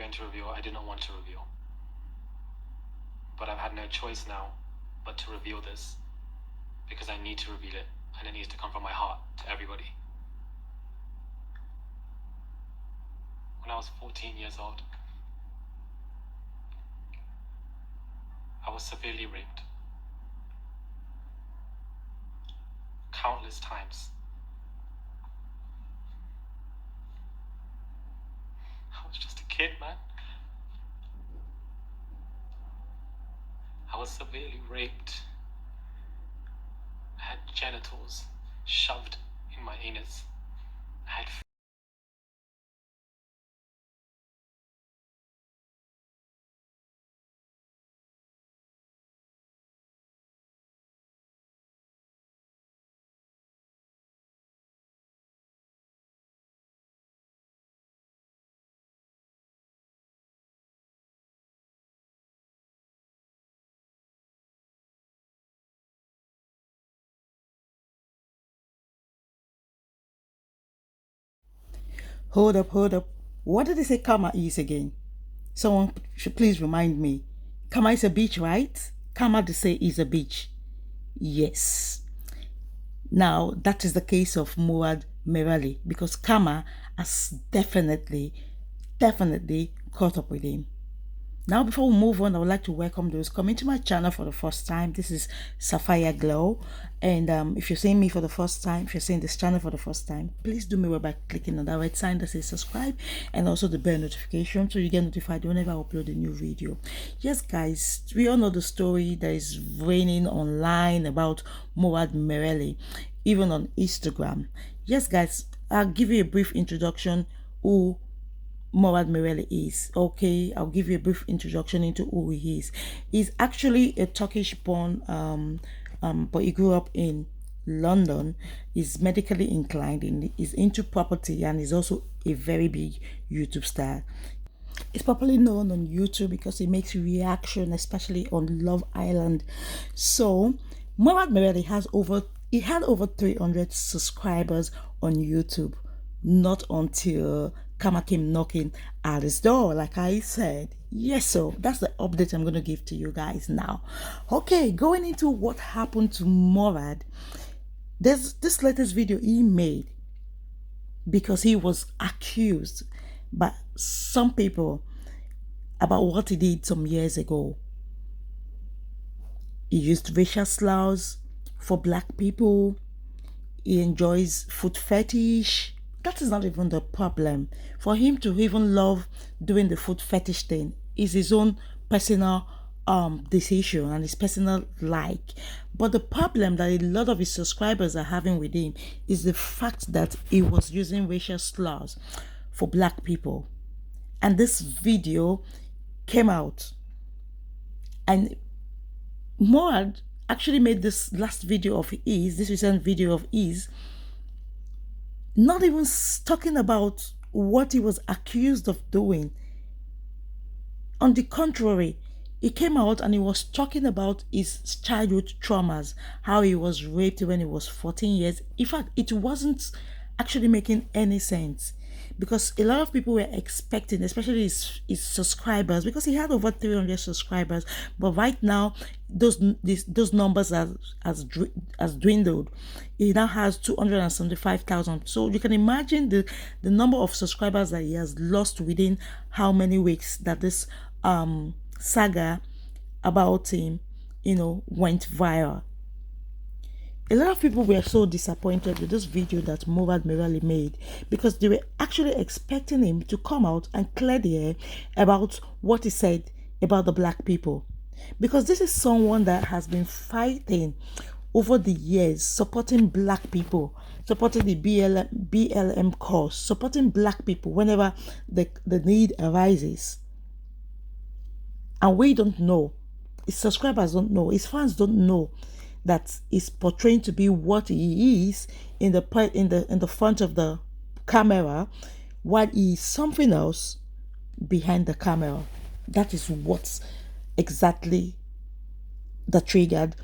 going to reveal, I did not want to reveal. But I've had no choice now but to reveal this, because I need to reveal it, and it needs to come from my heart to everybody. When I was 14 years old, I was severely raped. Countless times. I was just a kid, man. I was severely raped. I had genitals shoved in my anus. I had Hold up, hold up. What did they say karma is again? Someone should please remind me. Karma is a beach, right? Karma, they say, is a beach. Yes. Now, that is the case of Murad Mereli, because karma has definitely caught up with him. Now, before we move on, I would like to welcome those coming to my channel for the first time. This is Sapphire Glow. And if you're seeing me for the first time, if you're seeing this channel for the first time, please do me well by clicking on that red sign that says subscribe, and also the bell notification so you get notified whenever I upload a new video. Yes, guys, we all know the story that is raining online about Murad Mereli, even on Instagram. Yes, guys, I'll give you a brief introduction who Murad Mereli is. Okay, I'll give you a brief introduction into who he is. He's actually a Turkish-born, but he grew up in London. He's medically inclined, and is into property, and is also a very big YouTube star. He's popularly known on YouTube because he makes reaction, especially on Love Island. So, Murad Mereli had over 300 subscribers on YouTube. Not until Kama came knocking at his door, like I said. Yes, so that's the update I'm going to give to you guys now. Okay, going into what happened to Murad. There's this latest video he made because he was accused by some people about what he did some years ago. He used racial slurs for black people. He enjoys foot fetish. That is not even the problem. For him to even love doing the foot fetish thing is his own personal decision and his personal like. But the problem that a lot of his subscribers are having with him is the fact that he was using racial slurs for black people. And this video came out, and Murad actually made this last video of his, this recent video of his, not even talking about what he was accused of doing. On the contrary, he came out and he was talking about his childhood traumas, how he was raped when he was 14 years. In fact, it wasn't actually making any sense, because a lot of people were expecting, especially his subscribers, because he had over 300 subscribers, but right now those numbers has dwindled. He now has 275,000. So you can imagine the number of subscribers that he has lost within how many weeks that this saga about him, went viral. A lot of people were so disappointed with this video that Murad Mereli made, because they were actually expecting him to come out and clear the air about what he said about the black people. Because this is someone that has been fighting over the years, supporting black people, supporting the BLM cause, supporting black people whenever the need arises. And we don't know, his subscribers don't know, his fans don't know that is portraying to be what he is in the front of the camera, while he is something else behind the camera. That is what's exactly that triggered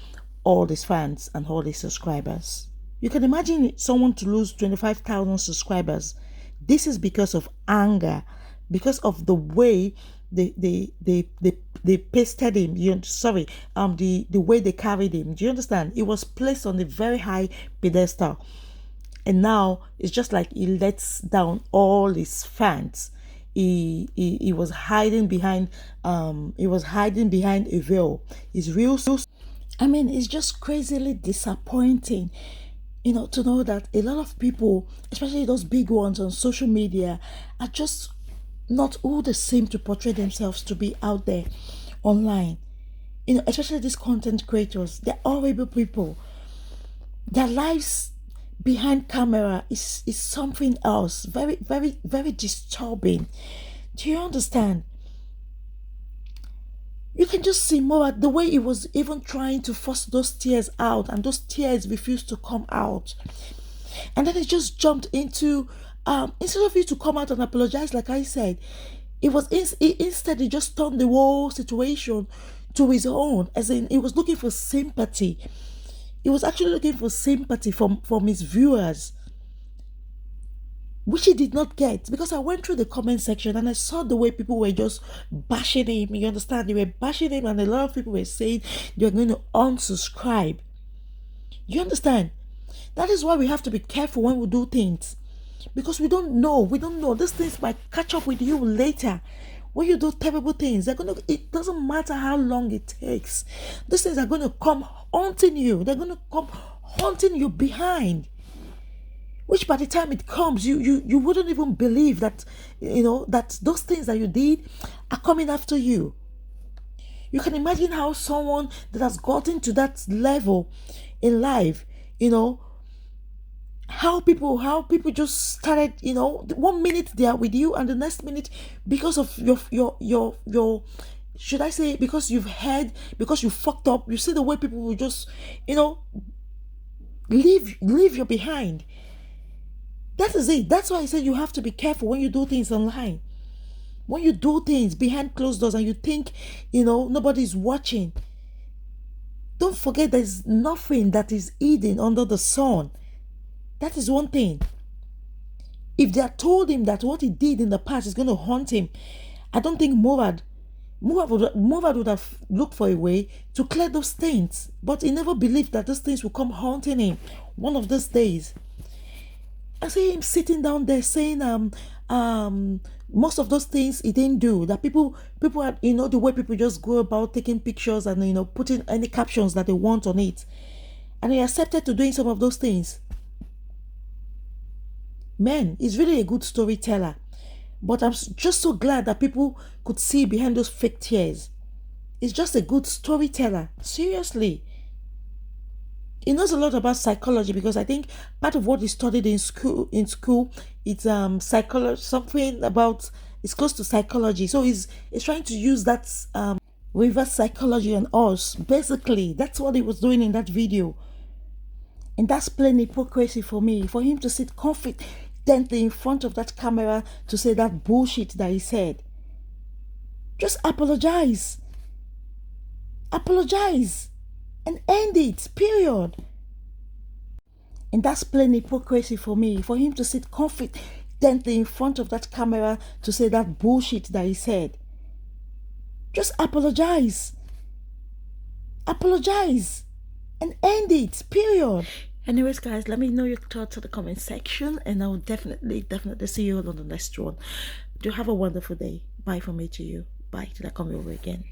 all his fans and all his subscribers. You can imagine someone to lose 25,000 subscribers. This is because of anger because of the way they pasted him. The way they carried him. Do you understand? He was placed on a very high pedestal, and now it's just like he lets down all his fans. He was hiding behind a veil. His real, I mean, it's just crazily disappointing, to know that a lot of people, especially those big ones on social media, are just not all the same to portray themselves to be out there online. Especially these content creators, they're horrible people. Their lives behind camera is something else, very, very, very disturbing. Do you understand? You can just see Murad, the way he was even trying to force those tears out, and those tears refused to come out. And then he just jumped into, instead of you to come out and apologize, like I said, instead he just turned the whole situation to his own, as in he was looking for sympathy. He was actually looking for sympathy from his viewers, which he did not get, because I went through the comment section and I saw the way people were just bashing him. You understand? They were bashing him, and a lot of people were saying they're going to unsubscribe. You understand? That is why we have to be careful when we do things, because we don't know. These things might catch up with you later. When you do terrible things, it doesn't matter how long it takes. These things are going to come haunting you. They're going to come haunting you behind. Which by the time it comes, you wouldn't even believe that, that those things that you did are coming after you. You can imagine how someone that has gotten to that level in life, how people just started, 1 minute they are with you, and the next minute, because of your should I say, because you've heard, because you fucked up, you see the way people will just, leave you behind. That is it. That's why I said you have to be careful when you do things online. When you do things behind closed doors and you think, nobody's watching. Don't forget there's nothing that is hidden under the sun. That is one thing. If they had told him that what he did in the past is going to haunt him, I don't think Murad would have looked for a way to clear those stains. But he never believed that those things would come haunting him one of those days. I see him sitting down there saying most of those things he didn't do. That people are, the way people just go about taking pictures and putting any captions that they want on it. And he accepted to doing some of those things. Man, he's really a good storyteller. But I'm just so glad that people could see behind those fake tears. He's just a good storyteller. Seriously. He knows a lot about psychology, because I think part of what he studied in school, it's psychology, something about, it's close to psychology. So he's trying to use that reverse psychology on us. Basically, that's what he was doing in that video. And that's plain hypocrisy for me, for him to sit confidently in front of that camera to say that bullshit that he said. Just apologize. Apologize. And end it, period. And that's plain hypocrisy for me, for him to sit confidently in front of that camera to say that bullshit that he said. Just apologize. Apologize. And end it, period. Anyways, guys, let me know your thoughts in the comment section, and I will definitely see you all on the next one. Do have a wonderful day. Bye from me to you. Bye till I come over again.